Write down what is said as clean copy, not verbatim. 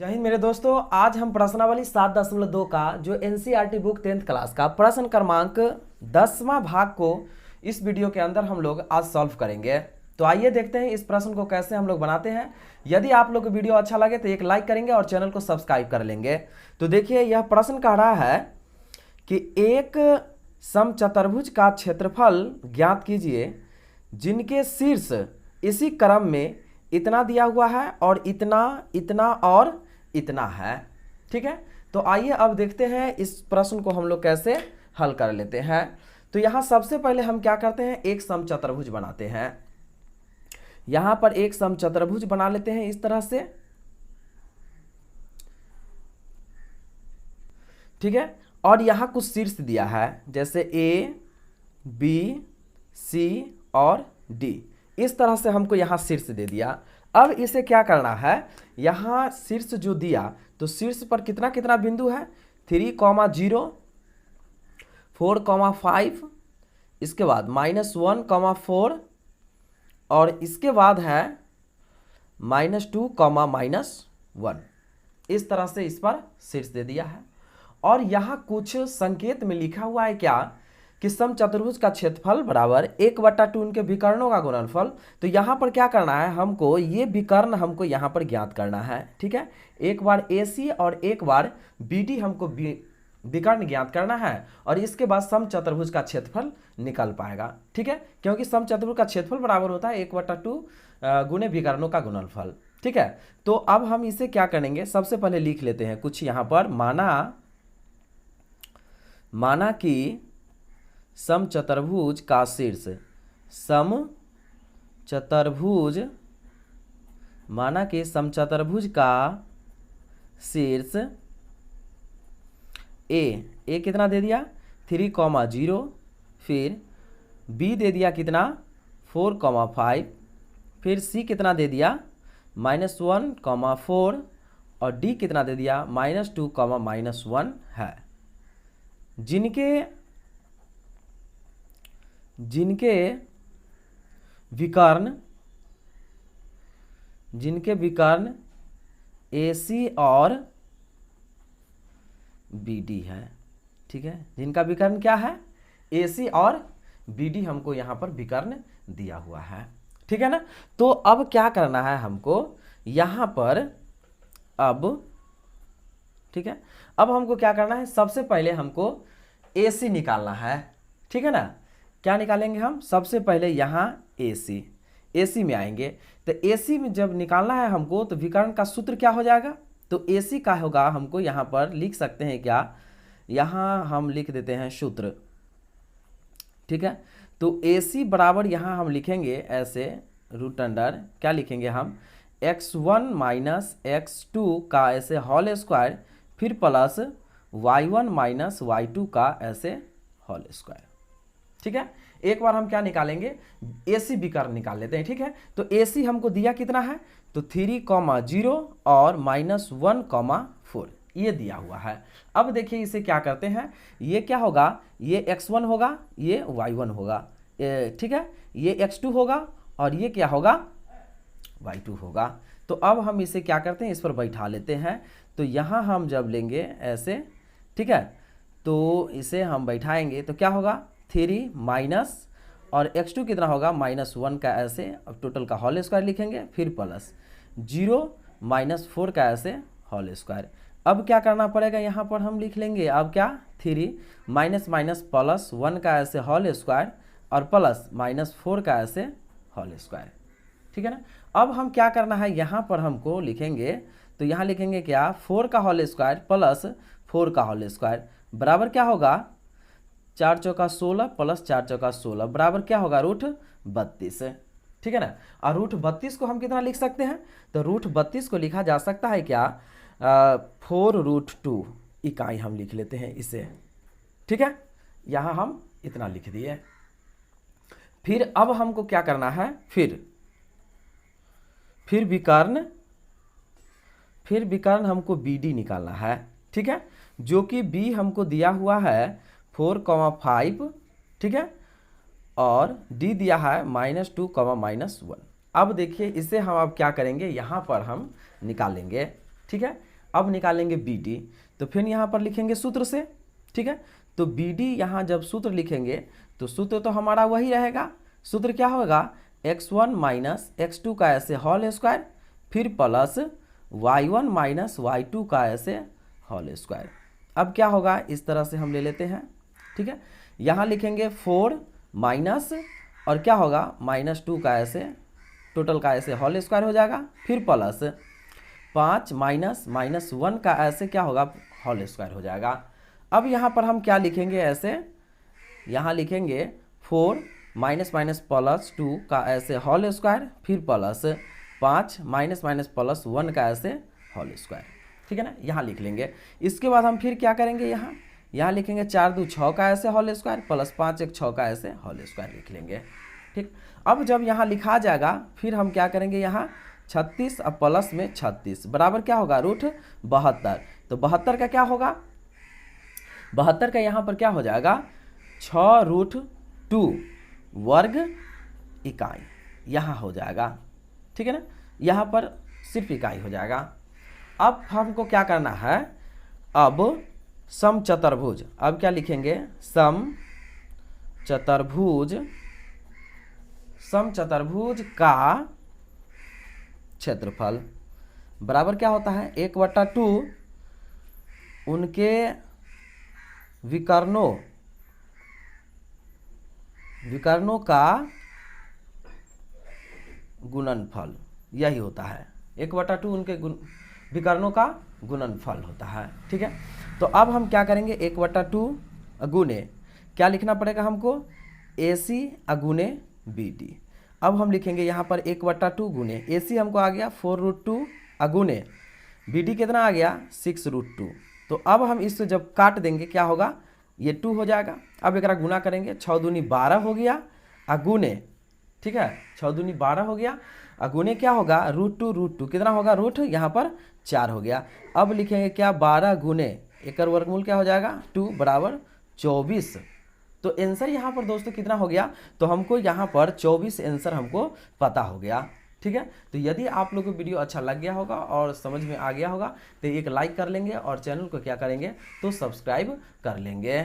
जय हिंद मेरे दोस्तों। आज हम प्रश्नावली 7.2 का जो एनसीईआरटी बुक 10th क्लास का प्रश्न क्रमांक 10वां भाग को इस वीडियो के अंदर हम लोग आज सॉल्व करेंगे। तो आइए देखते हैं इस प्रश्न को कैसे हम लोग बनाते हैं। यदि आप लोग को वीडियो अच्छा लगे तो एक लाइक करेंगे और चैनल को सब्सक्राइब कर लेंगे। तो देखिए यह प्रश्न कह रहा है कि एक समचतुर्भुज का क्षेत्रफल ज्ञात कीजिए जिनके शीर्ष इसी क्रम में इतना दिया हुआ है और इतना इतना और इतना है। ठीक है, तो आइए अब देखते हैं इस प्रश्न को हम लोग कैसे हल कर लेते हैं। तो यहां सबसे पहले हम क्या करते हैं, एक समचतुर्भुज बनाते हैं। यहां पर एक समचतुर्भुज बना लेते हैं इस तरह से। ठीक है, और यहां कुछ शीर्ष दिया है जैसे ए बी सी और डी। इस तरह से हमको यहां शीर्ष दे दिया। अब इसे क्या करना है, यहां शीर्ष जो दिया तो शीर्ष पर कितना कितना बिंदु है 3, 0, 4, 5, इसके बाद -1, 4 और इसके बाद है -2, -1। इस तरह से इस पर शीर्ष दे दिया है। और यहां कुछ संकेत में लिखा हुआ है क्या कि समचतुर्भुज का क्षेत्रफल बराबर 1/2 उनके विकर्णों का गुणनफल। तो यहाँ पर क्या करना है, हमको ये विकर्ण हमको यहाँ पर ज्ञात करना है। ठीक है, एक बार AC और एक बार BD हमको विकर्ण ज्ञात करना है और इसके बाद समचतुर्भुज का क्षेत्रफल निकल पाएगा। ठीक है, क्योंकि समचतुर्भुज का क्षेत्रफल बराबर होता है 1/2 गुणे विकर्णों का गुणनफल। ठीक है, तो अब हम इसे क्या करेंगे, सबसे पहले लिख लेते हैं कुछ यहाँ पर। माना कि समचतुर्भुज का शीर्ष, समचतुर्भुज माना कि समचतुर्भुज का शीर्ष ए कितना दे दिया 3, 0, फिर B दे दिया कितना 4, 5, फिर C कितना दे दिया -1, 4 और D कितना दे दिया -2, -1 है। जिनके विकर्ण AC और BD है। ठीक है, जिनका विकर्ण क्या है AC और BD हमको यहाँ पर विकर्ण दिया हुआ है। ठीक है ना, तो अब क्या करना है हमको यहाँ पर, अब ठीक है, अब हमको क्या करना है, सबसे पहले हमको AC निकालना है। ठीक है ना, क्या निकालेंगे हम, सबसे पहले यहाँ AC में आएंगे। तो AC में जब निकालना है हमको तो विकर्ण का सूत्र क्या हो जाएगा, तो AC का होगा, हमको यहाँ पर लिख सकते हैं क्या, यहाँ हम लिख देते हैं सूत्र। ठीक है, तो AC बराबर यहाँ हम लिखेंगे ऐसे √, क्या लिखेंगे हम, x1 - x2 का ऐसे होल स्क्वायर, फिर प्लस y1 - y2 का ऐसे होल स्क्वायर। ठीक है, एक बार हम क्या निकालेंगे, AC विकर्ण निकाल लेते हैं। ठीक है, तो AC हमको दिया कितना है, तो 3, 0 और -1, 4 ये दिया हुआ है। अब देखिए इसे क्या करते हैं, ये क्या होगा, ये x1 होगा, ये y1 होगा। ठीक है, ये x2 होगा और ये क्या होगा y2 होगा। तो अब हम इसे क्या करते हैं, इस पर बैठा लेते हैं। तो यहाँ हम जब लेंगे ऐसे, ठीक है, तो इसे हम बैठाएंगे तो क्या होगा 3 माइनस और x2 कितना होगा -1 का ऐसे, अब टोटल का होल स्क्वायर लिखेंगे, फिर प्लस 0 - 4 का ऐसे होल स्क्वायर। अब क्या करना पड़ेगा, यहाँ पर हम लिख लेंगे अब क्या 3 माइनस प्लस 1 का ऐसे होल स्क्वायर और प्लस -4 का ऐसे होल स्क्वायर। ठीक है ना, अब हम क्या करना है, यहाँ पर हमको लिखेंगे, तो यहाँ लिखेंगे क्या 4 का होल स्क्वायर प्लस 4 का होल स्क्वायर बराबर क्या होगा 4 चौका 16 प्लस 4 चौका 16 बराबर क्या होगा √32। ठीक है ना, और √32 को हम कितना लिख सकते हैं, तो √32 को लिखा जा सकता है क्या 4√2 इकाई हम लिख लेते हैं इसे। ठीक है, यहाँ हम इतना लिख दिए। फिर अब हमको क्या करना है, फिर विकर्ण हमको BD निकालना है। ठीक है, जो कि B हमको दिया हुआ है 4, 5, ठीक है, और D दिया है -2, -1। अब देखिए इसे हम अब क्या करेंगे, यहाँ पर हम निकालेंगे। ठीक है, अब निकालेंगे बी डी, तो फिर यहाँ पर लिखेंगे सूत्र से, ठीक है। तो बी डी यहाँ जब सूत्र लिखेंगे तो सूत्र तो हमारा वही रहेगा। सूत्र क्या होगा, x1 माइनस x2 का ऐसे होल स्क्वायर, फिर प्लस y1 माइनस y2 का ऐसे होल स्क्वायर। अब क्या होगा, इस तरह से हम ले लेते हैं, ठीक है। यहाँ लिखेंगे 4 माइनस और क्या होगा -2 का ऐसे टोटल का ऐसे होल स्क्वायर हो जाएगा, फिर प्लस 5 माइनस -1 का ऐसे क्या होगा होल स्क्वायर हो जाएगा। अब यहाँ पर हम क्या लिखेंगे, ऐसे यहाँ लिखेंगे 4 माइनस प्लस 2 का ऐसे होल स्क्वायर, फिर प्लस 5 माइनस प्लस 1 का ऐसे होल स्क्वायर, ठीक है ना, यहाँ लिख लेंगे। इसके बाद हम फिर क्या करेंगे, यहाँ लिखेंगे 4 2 6 का ऐसे होल स्क्वायर प्लस 5 1 6 का ऐसे होल स्क्वायर लिख लेंगे, ठीक। अब जब यहाँ लिखा जाएगा फिर हम क्या करेंगे, यहाँ 36 अब प्लस में 36 बराबर क्या होगा √72। तो 72 का क्या होगा, 72 का यहाँ पर क्या हो जाएगा 6√2 वर्ग इकाई, यहाँ हो जाएगा, ठीक है ना। यहाँ पर सिर्फ इकाई हो जाएगा। अब हमको क्या करना है, अब समचतुर्भुज, अब क्या लिखेंगे, समचतुर्भुज का क्षेत्रफल बराबर क्या होता है 1/2 उनके विकर्णों का गुणनफल, यही होता है 1/2 उनके विकर्णों का गुणनफल होता है, ठीक है। तो अब हम क्या करेंगे, 1/2 गुने क्या लिखना पड़ेगा हमको, AC अगुने BD। अब हम लिखेंगे यहाँ पर 1/2 गुने AC हमको आ गया 4√2 अगुने BD कितना आ गया 6√2। तो अब हम इससे जब काट देंगे क्या होगा, ये 2 हो जाएगा। अब एक गुना करेंगे, 6 दूनी 12 हो गया अगुने, ठीक है, 6 दूनी 12 हो गया अगुने क्या होगा √2 कितना होगा रूट यहाँ पर 4 हो गया। अब लिखेंगे क्या 12 गुने एक वर्गमूल क्या हो जाएगा 2 बराबर 24। तो आंसर यहाँ पर दोस्तों कितना हो गया, तो हमको यहाँ पर 24 आंसर हमको पता हो गया, ठीक है। तो यदि आप लोग को वीडियो अच्छा लग गया होगा और समझ में आ गया होगा तो एक लाइक कर लेंगे और चैनल को क्या करेंगे तो सब्सक्राइब कर लेंगे।